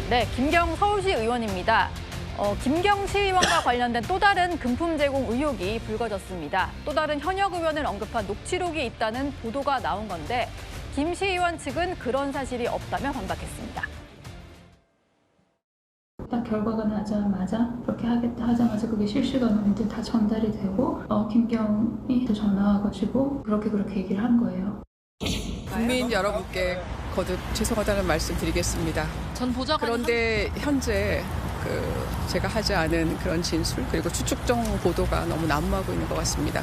네, 김경 서울시 의원입니다. 김경 시의원과 관련된 또 다른 금품 제공 의혹이 불거졌습니다. 또 다른 현역 의원을 언급한 녹취록이 있다는 보도가 나온 건데 김 시의원 측은 그런 사실이 없다며 반박했습니다. 딱 결과가 나자마자 그렇게 하겠다 하자마자 그게 실시간으로 이제 다 전달이 되고 김경이 전화 와가지고 그렇게 얘기를 한 거예요. 국민 여러분께 거듭 죄송하다는 말씀 드리겠습니다. 그런데 현재 제가 하지 않은 그런 진술 그리고 추측성 보도가 너무 난무하고 있는 것 같습니다.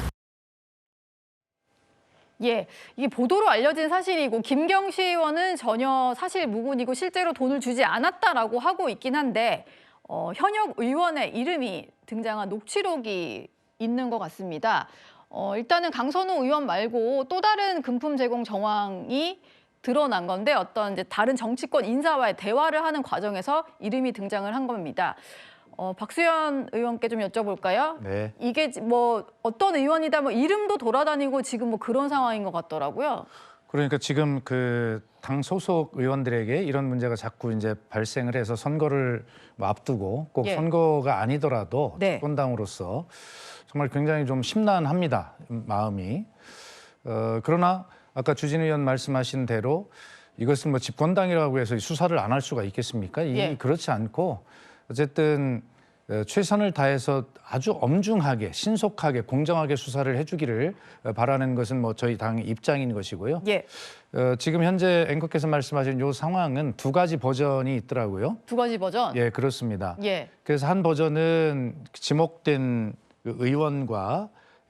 예, 이게 보도로 알려진 사실이고 김경 시의원은 전혀 사실 무근이고 실제로 돈을 주지 않았다라고 하고 있긴 한데 현역 의원의 이름이 등장한 녹취록이 있는 것 같습니다. 일단은 강선우 의원 말고 또 다른 금품 제공 정황이 드러난 건데 어떤 이제 다른 정치권 인사와의 대화를 하는 과정에서 이름이 등장을 한 겁니다. 박수현 의원께 좀 여쭤볼까요? 네. 이게 뭐 어떤 의원이다 뭐 이름도 돌아다니고 지금 뭐 그런 상황인 것 같더라고요. 그러니까 지금 그 당 소속 의원들에게 이런 문제가 자꾸 이제 발생을 해서 선거를 뭐 앞두고 꼭 예. 선거가 아니더라도 네. 집권당으로서 정말 굉장히 좀 심란합니다, 마음이. 그러나 아까 주진 의원 말씀하신 대로 이것은 뭐 집권당이라고 해서 수사를 안 할 수가 있겠습니까? 예. 그렇지 않고 어쨌든 최선을 다해서 아주 엄중하게 신속하게 공정하게 수사를 해주기를 바라는 것은 뭐 저희 당의 입장인 것이고요. 예. 지금 현재 앵커께서 말씀하신 이 상황은 두 가지 버전이 있더라고요. 두 가지 버전? 예, 그렇습니다. 예. 그래서 한 버전은 지목된 그 의원과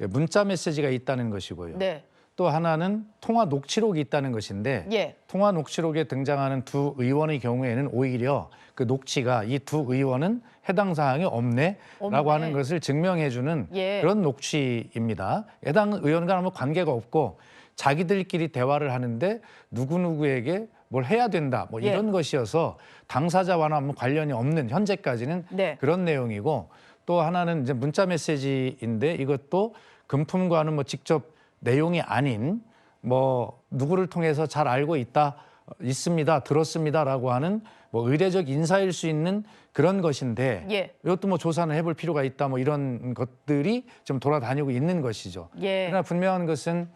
문자 메시지가 있다는 것이고요. 네. 또 하나는 통화 녹취록이 있다는 것인데 예. 통화 녹취록에 등장하는 두 의원의 경우에는 오히려 그 녹취가 이 두 의원은 해당 사항이 없네라고 하는 것을 증명해주는 예. 그런 녹취입니다. 해당 의원과 아무 관계가 없고 자기들끼리 대화를 하는데 누구누구에게 뭘 해야 된다 뭐 예. 이런 것이어서 당사자와는 아무 관련이 없는 현재까지는 네. 그런 내용이고 또 하나는 이제 문자 메시지인데 이것도 금품과는 뭐 직접 내용이 아닌 뭐 누구를 통해서 잘 알고 있습니다, 들었습니다라고 하는 뭐 의례적 인사일 수 있는 그런 것인데 예. 이것도 뭐 조사는 해볼 필요가 있다 뭐 이런 것들이 좀 돌아다니고 있는 것이죠. 예. 그러나 분명한 것은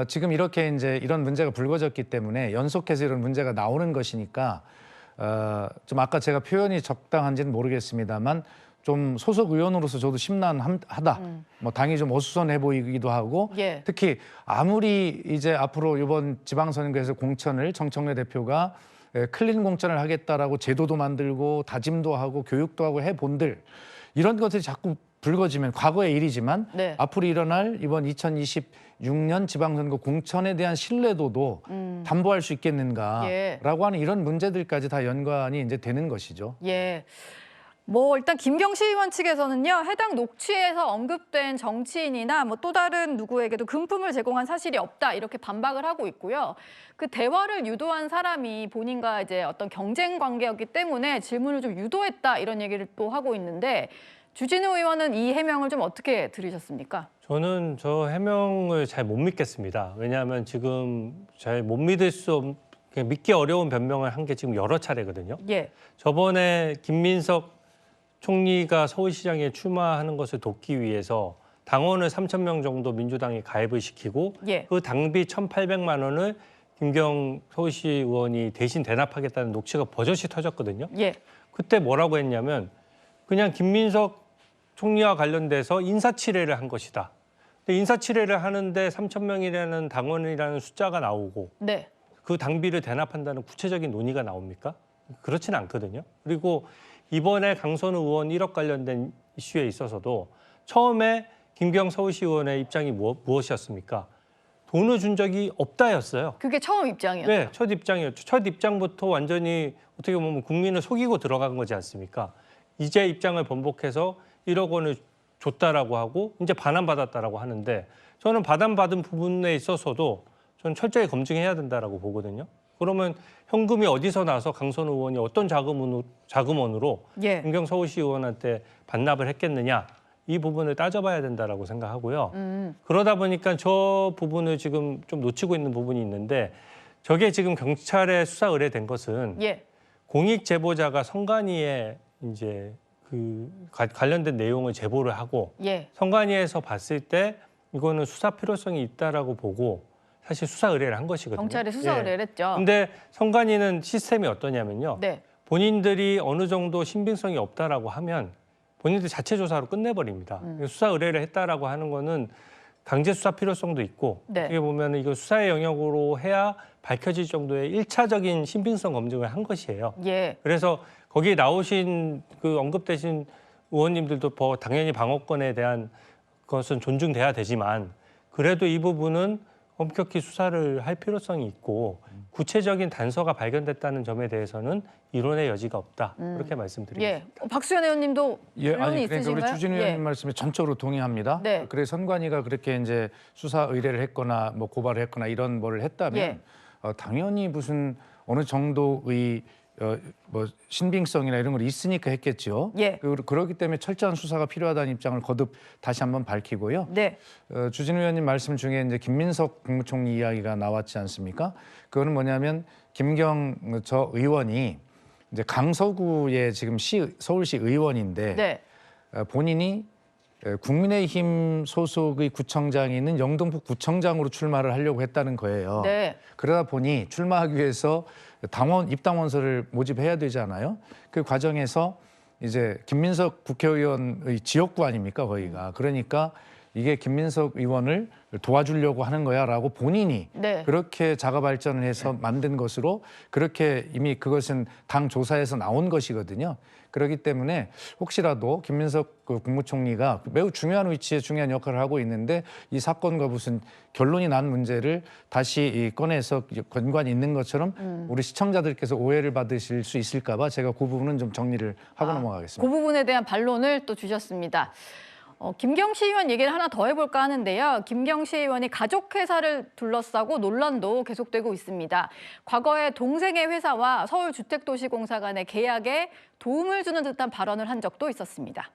지금 이렇게 이제 이런 문제가 불거졌기 때문에 연속해서 이런 문제가 나오는 것이니까 좀 아까 제가 표현이 적당한지는 모르겠습니다만 좀 소속 의원으로서 저도 심란하다. 뭐 당이 좀 어수선해 보이기도 하고 예. 특히 아무리 이제 앞으로 이번 지방선거에서 공천을 정청래 대표가 클린 공천을 하겠다라고 제도도 만들고 다짐도 하고 교육도 하고 해본들 이런 것들이 자꾸 불거지면 과거의 일이지만 네. 앞으로 일어날 이번 2026년 지방선거 공천에 대한 신뢰도도 담보할 수 있겠는가라고 예. 하는 이런 문제들까지 다 연관이 이제 되는 것이죠. 예. 뭐 일단 김경 시의원 측에서는요. 해당 녹취에서 언급된 정치인이나 뭐 또 다른 누구에게도 금품을 제공한 사실이 없다 이렇게 반박을 하고 있고요. 그 대화를 유도한 사람이 본인과 이제 어떤 경쟁 관계였기 때문에 질문을 좀 유도했다 이런 얘기를 또 하고 있는데 주진우 의원은 이 해명을 좀 어떻게 들으셨습니까? 저는 저 해명을 잘 못 믿겠습니다. 왜냐하면 지금 잘 못 믿을 수 믿기 어려운 변명을 한 게 지금 여러 차례거든요. 예. 저번에 김민석 총리가 서울시장에 출마하는 것을 돕기 위해서 당원을 3,000명 정도 민주당이 가입을 시키고 예. 그 당비 1,800만 원을 김경 서울시 의원이 대신 대납하겠다는 녹취가 버젓이 터졌거든요. 예. 그때 뭐라고 했냐면 그냥 김민석 총리와 관련돼서 인사치레를 한 것이다. 근데 인사치레를 하는데 3,000명이라는 당원이라는 숫자가 나오고 네. 그 당비를 대납한다는 구체적인 논의가 나옵니까? 그렇지는 않거든요. 그리고 이번에 강선우 의원 1억 관련된 이슈에 있어서도 처음에 김경 서울시 의원의 입장이 무엇이었습니까? 돈을 준 적이 없다였어요. 그게 처음 입장이었죠. 네, 첫 입장이었죠. 첫 입장부터 완전히 어떻게 보면 국민을 속이고 들어간 거지 않습니까? 이제 입장을 번복해서 1억 원을 줬다라고 하고 이제 반환받았다라고 하는데 저는 반환받은 부분에 있어서도 저는 철저히 검증해야 된다라고 보거든요. 그러면 현금이 어디서 나서 강선우 의원이 어떤 자금원으로 예. 김경 서울시 의원한테 반납을 했겠느냐 이 부분을 따져봐야 된다라고 생각하고요. 그러다 보니까 저 부분을 지금 좀 놓치고 있는 부분이 있는데 저게 지금 경찰에 수사 의뢰된 것은 예. 공익 제보자가 선관위에 이제 그 관련된 내용을 제보를 하고 예. 선관위에서 봤을 때 이거는 수사 필요성이 있다라고 보고 사실 수사 의뢰를 한 것이거든요. 경찰에 수사 의뢰를 했죠. 근데 선관위는 시스템이 어떠냐면요. 네. 본인들이 어느 정도 신빙성이 없다라고 하면 본인들 자체 조사로 끝내버립니다. 수사 의뢰를 했다라고 하는 거는 강제 수사 필요성도 있고 네. 어떻게 보면 이거 수사의 영역으로 해야 밝혀질 정도의 1차적인 신빙성 검증을 한 것이에요. 예. 그래서 거기에 나오신 그 언급되신 의원님들도 당연히 방어권에 대한 것은 존중돼야 되지만 그래도 이 부분은 엄격히 수사를 할 필요성이 있고 구체적인 단서가 발견됐다는 점에 대해서는 이론의 여지가 없다. 그렇게 말씀드리겠습니다. 예. 박수현 의원님도 예, 반론이 아니 그러니까 있으신가요? 우리 주진 의원님 말씀에 전적으로 동의합니다. 네. 그래서 선관위가 그렇게 이제 수사 의뢰를 했거나 뭐 고발을 했거나 이런 뭘 했다면 예. 당연히 무슨 어느 정도의 뭐 신빙성이나 이런 걸 있으니까 했겠죠. 예. 그렇기 때문에 철저한 수사가 필요하다는 입장을 거듭 다시 한번 밝히고요. 네. 주진 의원님 말씀 중에 이제 김민석 국무총리 이야기가 나왔지 않습니까? 그거는 뭐냐면 김경 저 의원이 이제 강서구의 지금 서울시 의원인데 네. 본인이 국민의힘 소속의 구청장이 있는 영등포 구청장으로 출마를 하려고 했다는 거예요. 네. 그러다 보니 출마하기 위해서 입당원서를 모집해야 되잖아요. 그 과정에서 이제 김민석 국회의원의 지역구 아닙니까 거기가. 그러니까 이게 김민석 의원을 도와주려고 하는 거야라고 본인이 네. 그렇게 자가 발전을 해서 만든 것으로 그렇게 이미 그것은 당 조사에서 나온 것이거든요. 그렇기 때문에 혹시라도 김민석 국무총리가 매우 중요한 위치에 중요한 역할을 하고 있는데 이 사건과 무슨 결론이 난 문제를 다시 꺼내서 권관이 있는 것처럼 우리 시청자들께서 오해를 받으실 수 있을까 봐 제가 그 부분은 좀 정리를 하고 넘어가겠습니다. 그 부분에 대한 반론을 또 주셨습니다. 김경시 의원 얘기를 하나 더 해볼까 하는데요. 김경시 의원이 가족회사를 둘러싸고 논란도 계속되고 있습니다. 과거에 동생의 회사와 서울주택도시공사 간의 계약에 도움을 주는 듯한 발언을 한 적도 있었습니다.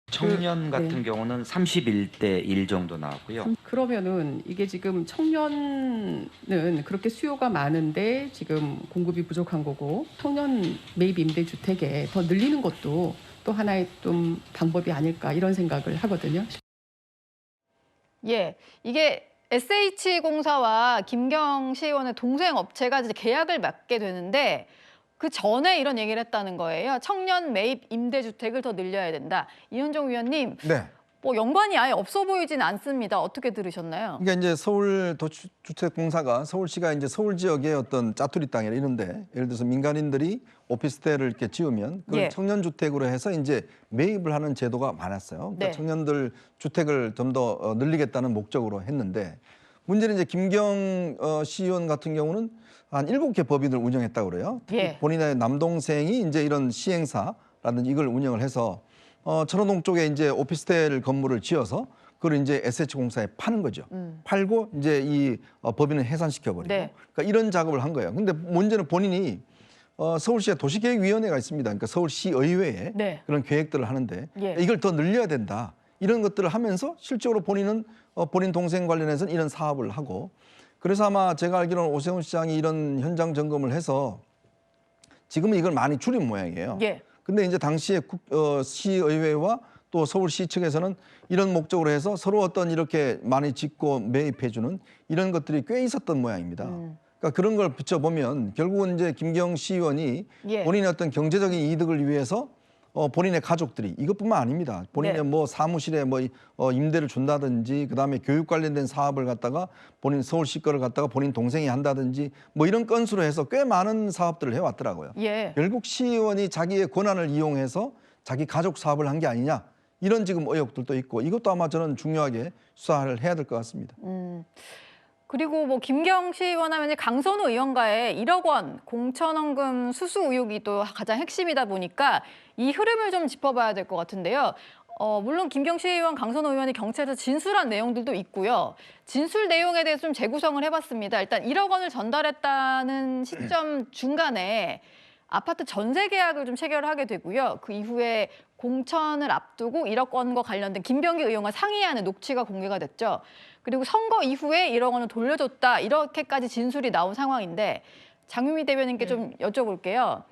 청년 같은 경우는 31대 1 정도 나왔고요. 그러면은 이게 지금 청년은 그렇게 수요가 많은데 지금 공급이 부족한 거고 청년 매입 임대주택에 더 늘리는 것도 또 하나의 좀 방법이 아닐까 이런 생각을 하거든요. 예, 이게 SH공사와 김경시 의원의 동생 업체가 이제 계약을 맺게 되는데 그 전에 이런 얘기를 했다는 거예요. 청년 매입 임대주택을 더 늘려야 된다. 이현종 위원님, 네. 뭐 연관이 아예 없어 보이진 않습니다. 어떻게 들으셨나요? 그러니까 이제 서울도시주택공사가 서울시가 이제 서울 지역의 어떤 짜투리 땅이나 이런데 예를 들어서 민간인들이 오피스텔을 이렇게 지으면 그걸 예. 청년주택으로 해서 이제 매입을 하는 제도가 많았어요. 그러니까 네. 청년들 주택을 좀 더 늘리겠다는 목적으로 했는데 문제는 이제 김경 시의원 같은 경우는 한 7개 법인을 운영했다고 그래요. 예. 본인의 남동생이 이제 이런 시행사라든지 이걸 운영을 해서 천호동 쪽에 이제 오피스텔 건물을 지어서 그걸 이제 SH공사에 파는 거죠. 팔고 이제 이 법인을 해산시켜 버리고. 네. 그러니까 이런 작업을 한 거예요. 근데 문제는 본인이 서울시에 도시계획위원회가 있습니다. 그러니까 서울시 의회에 네. 그런 계획들을 하는데 예. 이걸 더 늘려야 된다. 이런 것들을 하면서 실적으로 본인은 본인 동생 관련해서는 이런 사업을 하고 그래서 아마 제가 알기로는 오세훈 시장이 이런 현장 점검을 해서 지금은 이걸 많이 줄인 모양이에요. 예. 근데 이제 당시에 시의회와 또 서울시 측에서는 이런 목적으로 해서 서로 어떤 이렇게 많이 짓고 매입해주는 이런 것들이 꽤 있었던 모양입니다. 그러니까 그런 걸 비춰보면 결국은 이제 김경 시의원이 예. 본인의 어떤 경제적인 이득을 위해서 본인의 가족들이 이것뿐만 아닙니다. 본인의 네. 뭐 사무실에 뭐 임대를 준다든지 그다음에 교육 관련된 사업을 갖다가 본인 서울시 거를 갖다가 본인 동생이 한다든지 뭐 이런 건수로 해서 꽤 많은 사업들을 해왔더라고요. 예. 결국 시의원이 자기의 권한을 이용해서 자기 가족 사업을 한 게 아니냐 이런 지금 의혹들도 있고 이것도 아마 저는 중요하게 수사를 해야 될 것 같습니다. 그리고 뭐 김경시 의원 하면 강선우 의원과의 1억 원 공천원금 수수 의혹이 또 가장 핵심이다 보니까 이 흐름을 좀 짚어봐야 될 것 같은데요. 물론 김경시 의원, 강선우 의원이 경찰에서 진술한 내용들도 있고요. 진술 내용에 대해서 좀 재구성을 해봤습니다. 일단 1억 원을 전달했다는 시점 중간에 아파트 전세 계약을 좀 체결하게 되고요. 그 이후에 공천을 앞두고 1억 원과 관련된 김병기 의원과 상의하는 녹취가 공개가 됐죠. 그리고 선거 이후에 1억 원을 돌려줬다 이렇게까지 진술이 나온 상황인데 장유미 대변인께 좀 여쭤볼게요.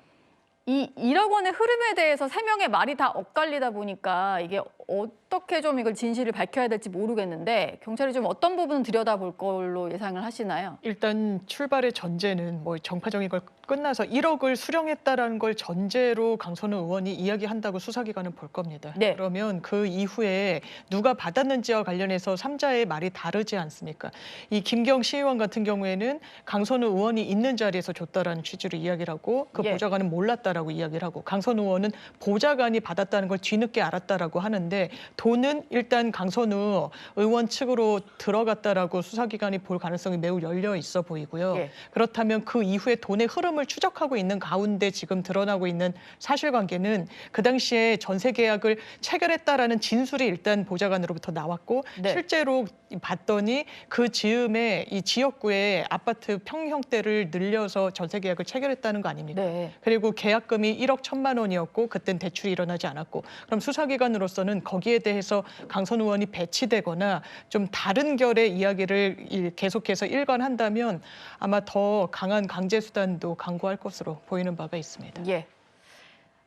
이 1억 원의 흐름에 대해서 3명의 말이 다 엇갈리다 보니까 이게 어떻게 좀 이걸 진실을 밝혀야 될지 모르겠는데 경찰이 좀 어떤 부분을 들여다볼 걸로 예상을 하시나요? 일단 출발의 전제는 뭐 정파적인 걸 끝나서 1억을 수령했다라는 걸 전제로 강선우 의원이 이야기한다고 수사기관은 볼 겁니다. 네. 그러면 그 이후에 누가 받았는지와 관련해서 3자의 말이 다르지 않습니까? 이 김경 시의원 같은 경우에는 강선우 의원이 있는 자리에서 줬다라는 취지로 이야기를 하고 그 예. 보좌관은 몰랐다라고 이야기를 하고 강선우 의원은 보좌관이 받았다는 걸 뒤늦게 알았다라고 하는데 돈은 일단 강선우 의원 측으로 들어갔다라고 수사기관이 볼 가능성이 매우 열려 있어 보이고요. 예. 그렇다면 그 이후에 돈의 흐름을 추적하고 있는 가운데 지금 드러나고 있는 사실관계는 그 당시에 전세 계약을 체결했다라는 진술이 일단 보좌관으로부터 나왔고 네. 실제로 봤더니 그 즈음에 이 지역구에 아파트 평형대를 늘려서 전세 계약을 체결했다는 거 아닙니까? 네. 그리고 계약금이 1억 1천만 원이었고 그땐 대출이 일어나지 않았고 그럼 수사기관으로서는 거기에 대해서 강선 의원이 배치되거나 좀 다른 결의 이야기를 계속해서 일관한다면 아마 더 강한 강제수단도 강구할 것으로 보이는 바가 있습니다. 예,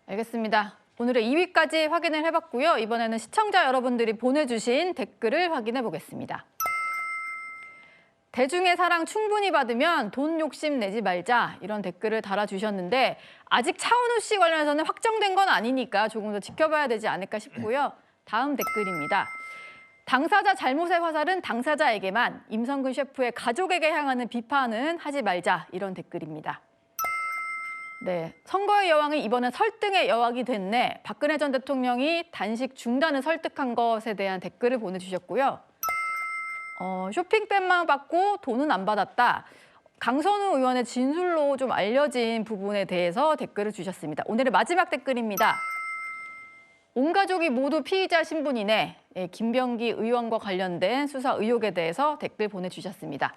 알겠습니다. 오늘의 2위까지 확인을 해봤고요. 이번에는 시청자 여러분들이 보내주신 댓글을 확인해 보겠습니다. 대중의 사랑 충분히 받으면 돈 욕심 내지 말자 이런 댓글을 달아주셨는데 아직 차은우 씨 관련해서는 확정된 건 아니니까 조금 더 지켜봐야 되지 않을까 싶고요. 다음 댓글입니다. 당사자 잘못의 화살은 당사자에게만, 임성근 셰프의 가족에게 향하는 비판은 하지 말자 이런 댓글입니다. 네, 선거의 여왕이 이번엔 설득의 여왕이 됐네. 박근혜 전 대통령이 단식 중단을 설득한 것에 대한 댓글을 보내주셨고요. 쇼핑백만 받고 돈은 안 받았다. 강선우 의원의 진술로 좀 알려진 부분에 대해서 댓글을 주셨습니다. 오늘의 마지막 댓글입니다. 온 가족이 모두 피의자 신분이네. 김병기 의원과 관련된 수사 의혹에 대해서 댓글 보내주셨습니다.